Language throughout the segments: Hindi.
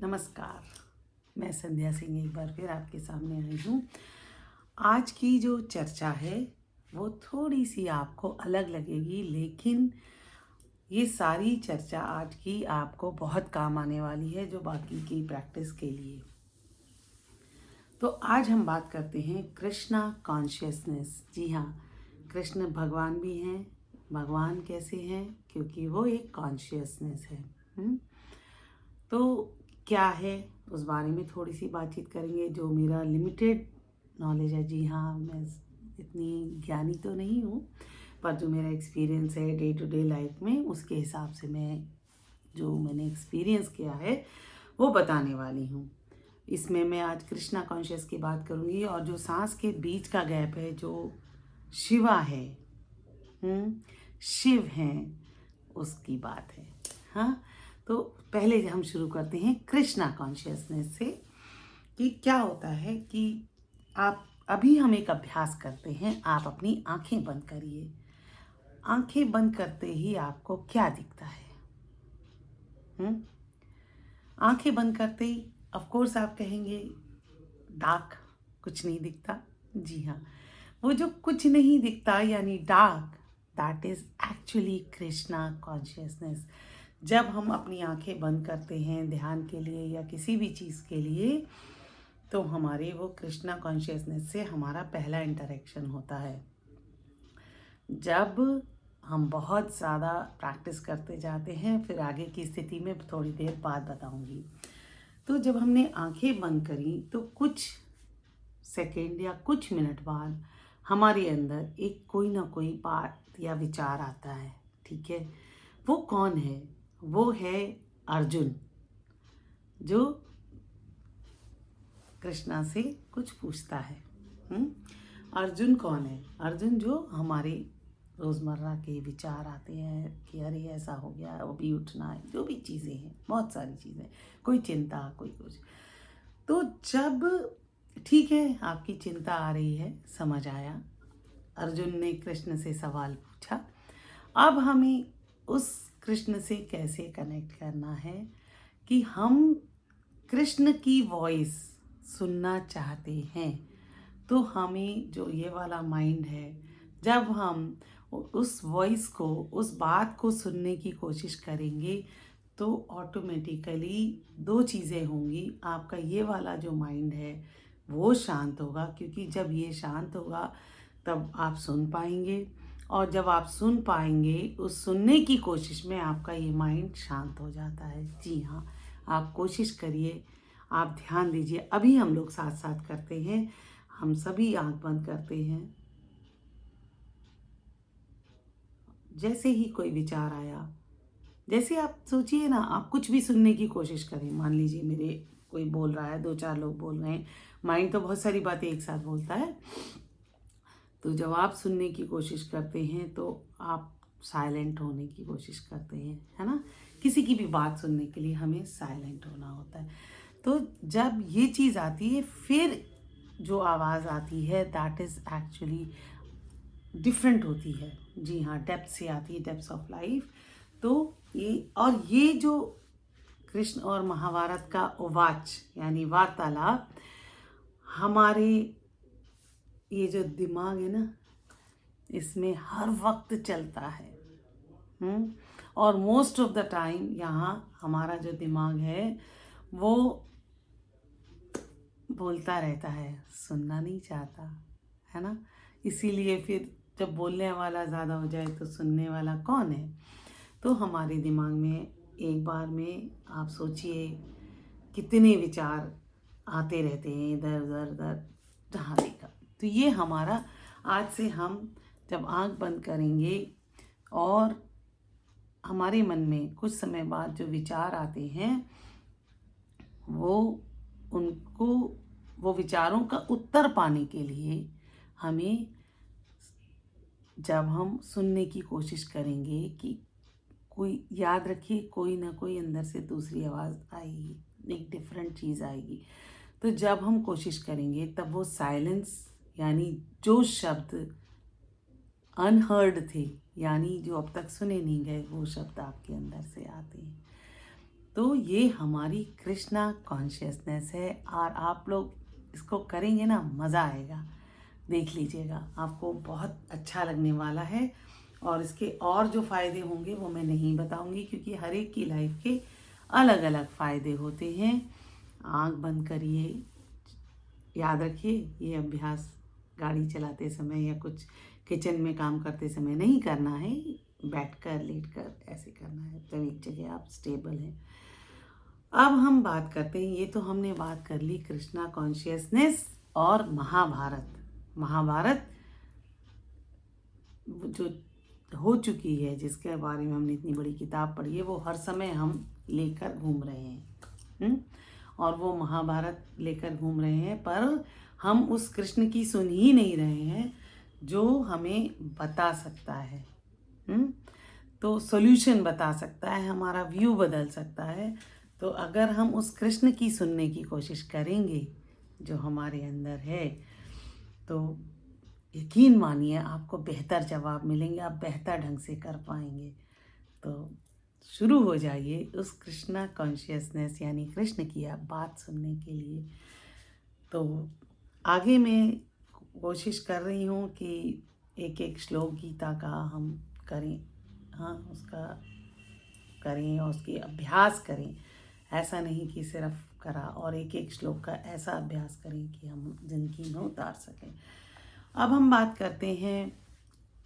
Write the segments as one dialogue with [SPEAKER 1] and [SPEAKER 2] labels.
[SPEAKER 1] नमस्कार। मैं संध्या सिंह एक बार फिर आपके सामने आई हूँ। आज की जो चर्चा है वो थोड़ी सी आपको अलग लगेगी, लेकिन ये सारी चर्चा आज की आपको बहुत काम आने वाली है, जो बाकी की प्रैक्टिस के लिए। तो आज हम बात करते हैं कृष्णा कॉन्शियसनेस। जी हाँ, कृष्ण भगवान भी हैं। भगवान कैसे हैं? क्योंकि वो एक कॉन्शियसनेस है। तो क्या है, उस बारे में थोड़ी सी बातचीत करेंगे। जो मेरा लिमिटेड नॉलेज है, जी हाँ, मैं इतनी ज्ञानी तो नहीं हूँ, पर जो मेरा एक्सपीरियंस है डे टू डे लाइफ में, उसके हिसाब से मैंने एक्सपीरियंस किया है वो बताने वाली हूँ। इसमें मैं आज कृष्णा कॉन्शियस की बात करूँगी, और जो सांस के बीच का गैप है, जो शिवा है, शिव हैं, उसकी बात है। हाँ, तो पहले हम शुरू करते हैं कृष्णा कॉन्शियसनेस से कि क्या होता है। कि आप अभी हम एक अभ्यास करते हैं। आप अपनी आंखें बंद करिए। आंखें बंद करते ही आपको क्या दिखता है? आंखें बंद करते ही ऑफ कोर्स आप कहेंगे डार्क, कुछ नहीं दिखता। जी हाँ, वो जो कुछ नहीं दिखता यानी dark, that is actually Krishna consciousness. जब हम अपनी आंखें बंद करते हैं ध्यान के लिए या किसी भी चीज़ के लिए, तो हमारे वो कृष्णा कॉन्शियसनेस से हमारा पहला इंटरेक्शन होता है। जब हम बहुत ज़्यादा प्रैक्टिस करते जाते हैं, फिर आगे की स्थिति में थोड़ी देर बाद बताऊंगी। तो जब हमने आंखें बंद करी तो कुछ सेकेंड या कुछ मिनट बाद हमारे अंदर एक कोई ना कोई बात या विचार आता है। ठीक है, वो कौन है? वो है अर्जुन, जो कृष्णा से कुछ पूछता है। अर्जुन कौन है? अर्जुन जो हमारे रोज़मर्रा के विचार आते हैं कि अरे ऐसा हो गया, वो भी उठना है, जो भी चीज़ें हैं, बहुत सारी चीज़ें, कोई चिंता, कोई कुछ। तो जब ठीक है, आपकी चिंता आ रही है, समझ आया, अर्जुन ने कृष्ण से सवाल पूछा। अब हमें उस कृष्ण से कैसे कनेक्ट करना है कि हम कृष्ण की वॉइस सुनना चाहते हैं। तो हमें जो ये वाला माइंड है, जब हम उस वॉइस को, उस बात को सुनने की कोशिश करेंगे, तो ऑटोमेटिकली दो चीज़ें होंगी। आपका ये वाला जो माइंड है वो शांत होगा, क्योंकि जब ये शांत होगा तब आप सुन पाएंगे, और जब आप सुन पाएंगे, उस सुनने की कोशिश में आपका ये माइंड शांत हो जाता है। जी हाँ, आप कोशिश करिए, आप ध्यान दीजिए। अभी हम लोग साथ साथ करते हैं। हम सभी आंख बंद करते हैं। जैसे ही कोई विचार आया, जैसे आप सोचिए ना, आप कुछ भी सुनने की कोशिश करें। मान लीजिए मेरे कोई बोल रहा है, दो चार लोग बोल रहे हैं, माइंड तो बहुत सारी बातें एक साथ बोलता है। तो जब आप सुनने की कोशिश करते हैं तो आप साइलेंट होने की कोशिश करते हैं, है ना। किसी की भी बात सुनने के लिए हमें साइलेंट होना होता है। तो जब ये चीज़ आती है, फिर जो आवाज़ आती है, दैट इज़ एक्चुअली डिफरेंट होती है। जी हाँ, डेप्थ से आती है, डेप्थ ऑफ लाइफ। तो ये जो कृष्ण और महाभारत का उवाच यानी वार्तालाप, हमारे ये जो दिमाग है ना, इसमें हर वक्त चलता है। और मोस्ट ऑफ द टाइम यहाँ हमारा जो दिमाग है वो बोलता रहता है, सुनना नहीं चाहता, है ना। इसीलिए फिर जब बोलने वाला ज़्यादा हो जाए तो सुनने वाला कौन है? तो हमारे दिमाग में एक बार में आप सोचिए कितने विचार आते रहते हैं, इधर उधर उधर, जहाँ देखा। तो ये हमारा, आज से हम जब आंख बंद करेंगे और हमारे मन में कुछ समय बाद जो विचार आते हैं, वो उनको वो विचारों का उत्तर पाने के लिए हमें, जब हम सुनने की कोशिश करेंगे कि कोई, याद रखिए, कोई ना कोई अंदर से दूसरी आवाज़ आएगी, एक डिफरेंट चीज़ आएगी। तो जब हम कोशिश करेंगे तब वो साइलेंस, यानी जो शब्द अनहर्ड थे, यानी जो अब तक सुने नहीं गए, वो शब्द आपके अंदर से आते हैं। तो ये हमारी कृष्णा कॉन्शियसनेस है और आप लोग इसको करेंगे ना, मज़ा आएगा। देख लीजिएगा, आपको बहुत अच्छा लगने वाला है। और इसके और जो फ़ायदे होंगे वो मैं नहीं बताऊंगी, क्योंकि हर एक की लाइफ के अलग अलग फ़ायदे होते हैं। आंख बंद करिए, याद रखिए ये अभ्यास गाड़ी चलाते समय या कुछ किचन में काम करते समय नहीं करना है, बैठकर लेटकर ऐसे करना है जब एक जगह आप स्टेबल हैं। अब हम बात करते हैं, ये तो हमने बात कर ली कृष्णा कॉन्शियसनेस और महाभारत। महाभारत जो हो चुकी है, जिसके बारे में हमने इतनी बड़ी किताब पढ़ी है, वो हर समय हम लेकर घूम रहे हैं। और वो महाभारत लेकर घूम रहे हैं, पर हम उस कृष्ण की सुन ही नहीं रहे हैं जो हमें बता सकता है। तो सॉल्यूशन बता सकता है, हमारा व्यू बदल सकता है। तो अगर हम उस कृष्ण की सुनने की कोशिश करेंगे जो हमारे अंदर है, तो यकीन मानिए आपको बेहतर जवाब मिलेंगे, आप बेहतर ढंग से कर पाएंगे। तो शुरू हो जाइए उस कृष्णा कॉन्शियसनेस यानी कृष्ण की आप बात सुनने के लिए। तो आगे मैं कोशिश कर रही हूँ कि एक एक श्लोक गीता का हम करें, हाँ उसका करें और उसकी अभ्यास करें। ऐसा नहीं कि सिर्फ करा, और एक एक श्लोक का ऐसा अभ्यास करें कि हम जिंदगी में उतार सकें। अब हम बात करते हैं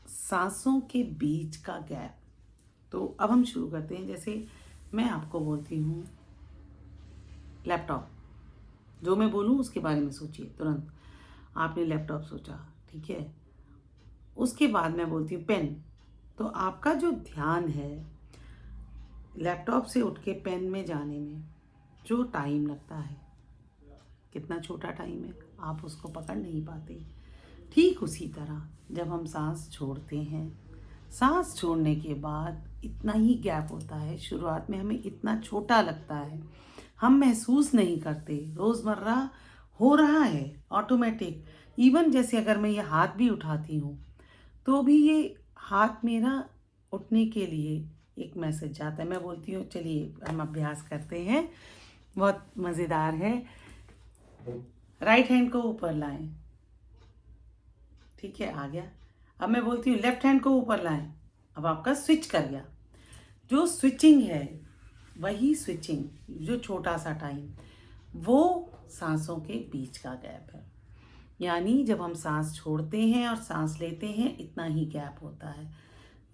[SPEAKER 1] सांसों के बीच का गैप। तो अब हम शुरू करते हैं। जैसे मैं आपको बोलती हूँ लैपटॉप, जो मैं बोलूँ उसके बारे में सोचिए तुरंत। आपने लैपटॉप सोचा, ठीक है। उसके बाद मैं बोलती हूँ पेन, तो आपका जो ध्यान है लैपटॉप से उठ के पेन में जाने में जो टाइम लगता है, कितना छोटा टाइम है, आप उसको पकड़ नहीं पाते। ठीक उसी तरह जब हम सांस छोड़ते हैं, सांस छोड़ने के बाद इतना ही गैप होता है। शुरुआत में हमें इतना छोटा लगता है, हम महसूस नहीं करते, रोज़मर्रा हो रहा है ऑटोमेटिक। इवन जैसे अगर मैं ये हाथ भी उठाती हूँ तो भी ये हाथ मेरा उठने के लिए एक मैसेज जाता है। मैं बोलती हूँ चलिए हम अभ्यास करते हैं, बहुत मज़ेदार है। राइट हैंड को ऊपर लाएं, ठीक है, आ गया। अब मैं बोलती हूँ लेफ्ट हैंड को ऊपर लाएं, अब आपका स्विच कर गया। जो स्विचिंग है वही स्विचिंग, जो छोटा सा टाइम, वो सांसों के बीच का गैप है। यानी जब हम सांस छोड़ते हैं और सांस लेते हैं इतना ही गैप होता है।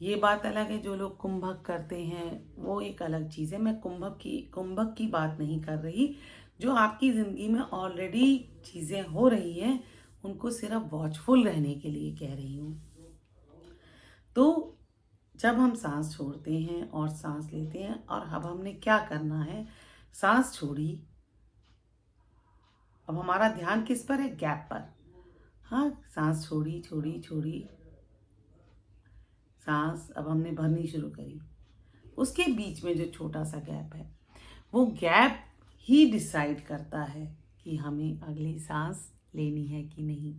[SPEAKER 1] ये बात अलग है, जो लोग कुंभक करते हैं वो एक अलग चीज़ है। मैं कुंभक की बात नहीं कर रही। जो आपकी ज़िंदगी में ऑलरेडी चीज़ें हो रही हैं उनको सिर्फ वॉचफुल रहने के लिए कह रही हूँ। तो जब हम सांस छोड़ते हैं और सांस लेते हैं, और अब हमने क्या करना है, सांस छोड़ी, अब हमारा ध्यान किस पर है, गैप पर। हाँ, सांस छोड़ी छोड़ी छोड़ी, सांस अब हमने भरनी शुरू करी। उसके बीच में जो छोटा सा गैप है, वो गैप ही डिसाइड करता है कि हमें अगली सांस लेनी है कि नहीं।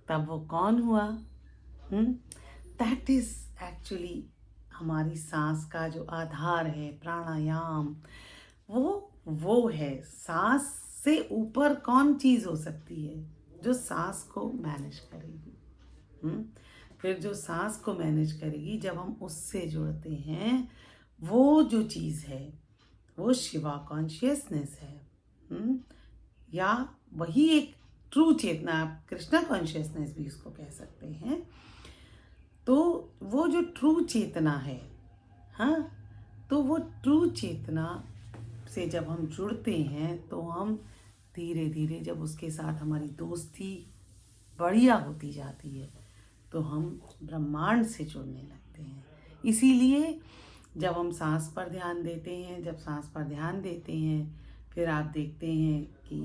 [SPEAKER 1] तब वो कौन हुआ, दैट इज एक्चुअली हमारी सांस का जो आधार है, प्राणायाम। वो है, सांस से ऊपर कौन चीज़ हो सकती है जो सांस को मैनेज करेगी। फिर जो सांस को मैनेज करेगी, जब हम उससे जुड़ते हैं, वो जो चीज़ है वो शिवा कॉन्शियसनेस है। या वही एक ट्रू चेतना, आप कृष्णा कॉन्शियसनेस भी उसको कह सकते हैं। तो वो जो ट्रू चेतना है, हाँ, तो वो ट्रू चेतना से जब हम जुड़ते हैं तो हम धीरे धीरे, जब उसके साथ हमारी दोस्ती बढ़िया होती जाती है, तो हम ब्रह्मांड से जुड़ने लगते हैं। इसीलिए जब हम सांस पर ध्यान देते हैं, जब सांस पर ध्यान देते हैं, फिर आप देखते हैं कि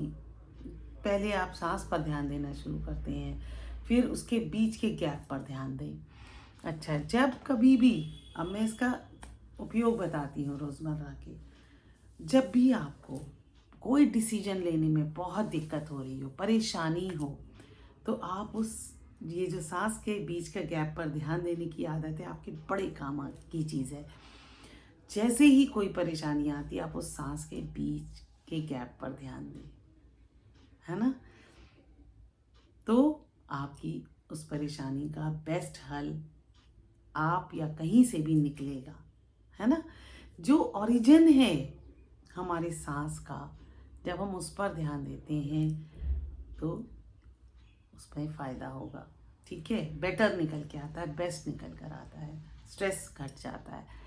[SPEAKER 1] पहले आप सांस पर ध्यान देना शुरू करते हैं, फिर उसके बीच के गैप पर ध्यान दें। अच्छा, जब कभी भी, अब मैं इसका उपयोग बताती हूँ रोज़मर्रा के, जब भी आपको कोई डिसीजन लेने में बहुत दिक्कत हो रही हो, परेशानी हो, तो आप ये जो सांस के बीच का गैप पर ध्यान देने की आदत है, आपके बड़े काम की चीज़ है। जैसे ही कोई परेशानी आती है आप उस सांस के बीच के गैप पर ध्यान दें, है ना। तो आपकी उस परेशानी का बेस्ट हल आप या कहीं से भी निकलेगा, है ना। जो ओरिजिन है हमारे सांस का, जब हम उस पर ध्यान देते हैं तो उसमें फ़ायदा होगा, ठीक है। बेटर निकल के आता है, बेस्ट निकल कर आता है, स्ट्रेस घट जाता है।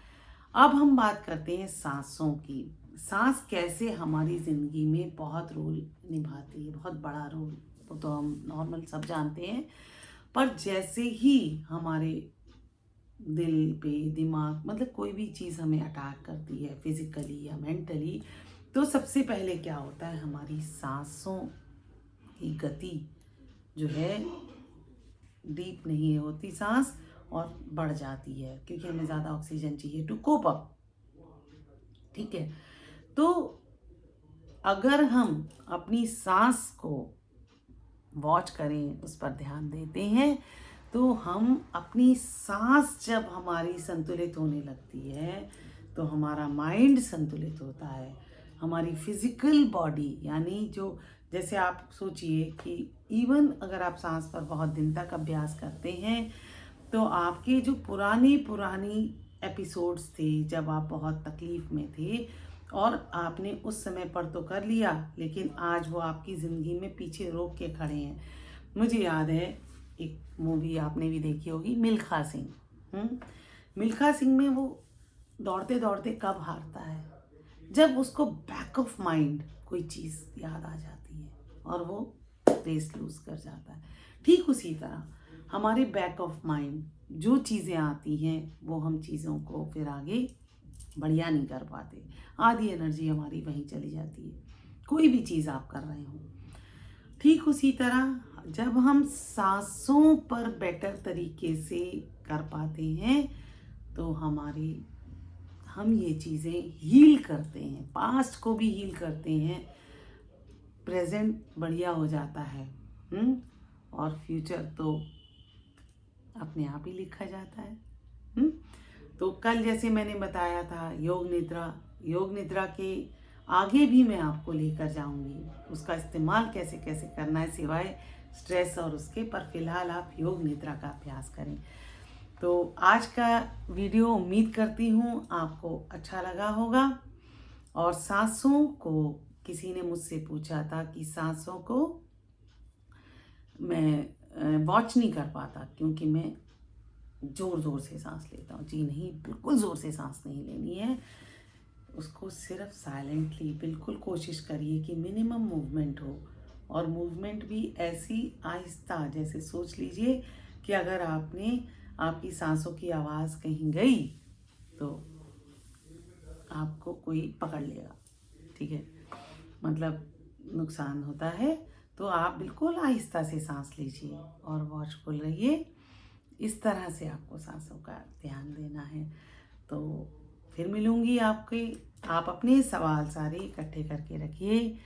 [SPEAKER 1] अब हम बात करते हैं सांसों की। सांस कैसे हमारी ज़िंदगी में बहुत रोल निभाती है, बहुत बड़ा रोल, वो तो हम नॉर्मल सब जानते हैं। पर जैसे ही हमारे दिल पे, दिमाग, मतलब कोई भी चीज़ हमें अटैक करती है फिजिकली या मेंटली, तो सबसे पहले क्या होता है, हमारी सांसों की गति जो है डीप नहीं होती सांस और बढ़ जाती है, क्योंकि हमें ज़्यादा ऑक्सीजन चाहिए टू कोप अप, ठीक है। तो अगर हम अपनी सांस को वॉच करें, उस पर ध्यान देते हैं, तो हम अपनी सांस जब हमारी संतुलित होने लगती है तो हमारा माइंड संतुलित होता है, हमारी फिजिकल बॉडी, यानी जो, जैसे आप सोचिए कि इवन अगर आप सांस पर बहुत दिन तक अभ्यास करते हैं तो आपके जो पुरानी एपिसोड्स थे जब आप बहुत तकलीफ में थे और आपने उस समय पर तो कर लिया, लेकिन आज वो आपकी ज़िंदगी में पीछे रोक के खड़े हैं। मुझे याद है एक मूवी आपने भी देखी होगी, मिल्खा सिंह। मिल्खा सिंह में वो दौड़ते दौड़ते कब हारता है, जब उसको बैक ऑफ माइंड कोई चीज़ याद आ जाती है और वो रेस लूज कर जाता है। ठीक उसी तरह हमारे बैक ऑफ माइंड जो चीज़ें आती हैं वो हम चीज़ों को फिर आगे बढ़िया नहीं कर पाते, आधी एनर्जी हमारी वहीं चली जाती है, कोई भी चीज़ आप कर रहे हो। ठीक उसी तरह जब हम सांसों पर बेटर तरीके से कर पाते हैं तो हम ये चीज़ें हील करते हैं, पास्ट को भी हील करते हैं, प्रेजेंट बढ़िया हो जाता है, और फ्यूचर तो अपने आप ही लिखा जाता है। तो कल जैसे मैंने बताया था योग निद्रा के आगे भी मैं आपको लेकर जाऊंगी, उसका इस्तेमाल कैसे कैसे करना है सिवाय स्ट्रेस और उसके, पर फिलहाल आप योग निद्रा का अभ्यास करें। तो आज का वीडियो उम्मीद करती हूँ आपको अच्छा लगा होगा। और सांसों को, किसी ने मुझसे पूछा था कि सांसों को मैं वॉच नहीं कर पाता क्योंकि मैं ज़ोर ज़ोर से सांस लेता हूँ। जी नहीं, बिल्कुल ज़ोर से सांस नहीं लेनी है, उसको सिर्फ साइलेंटली, बिल्कुल कोशिश करिए कि मिनिमम मूवमेंट हो, और मूवमेंट भी ऐसी आहिस्ता, जैसे सोच लीजिए कि अगर आपकी सांसों की आवाज़ कहीं गई तो आपको कोई पकड़ लेगा, ठीक है, मतलब नुकसान होता है। तो आप बिल्कुल आहिस्ता से सांस लीजिए और वॉचफुल रहिए। इस तरह से आपको सांसों का ध्यान देना है। तो फिर मिलूँगी आप अपने सवाल सारे इकट्ठे करके रखिए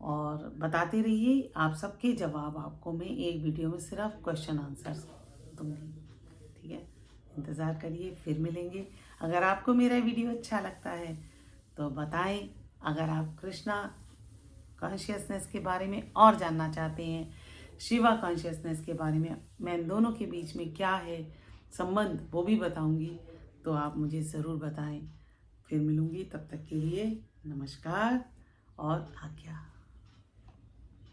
[SPEAKER 1] और बताते रहिए, आप सबके जवाब आपको मैं एक वीडियो में सिर्फ क्वेश्चन आंसर्स दूँगी, ठीक है। इंतज़ार करिए, फिर मिलेंगे। अगर आपको मेरा वीडियो अच्छा लगता है तो बताएं। अगर आप कृष्णा कॉन्शियसनेस के बारे में और जानना चाहते हैं, शिवा कॉन्शियसनेस के बारे में, मैं इन दोनों के बीच में क्या है संबंध वो भी बताऊंगी, तो आप मुझे ज़रूर बताएं। फिर मिलूंगी, तब तक के लिए नमस्कार और आज्ञा।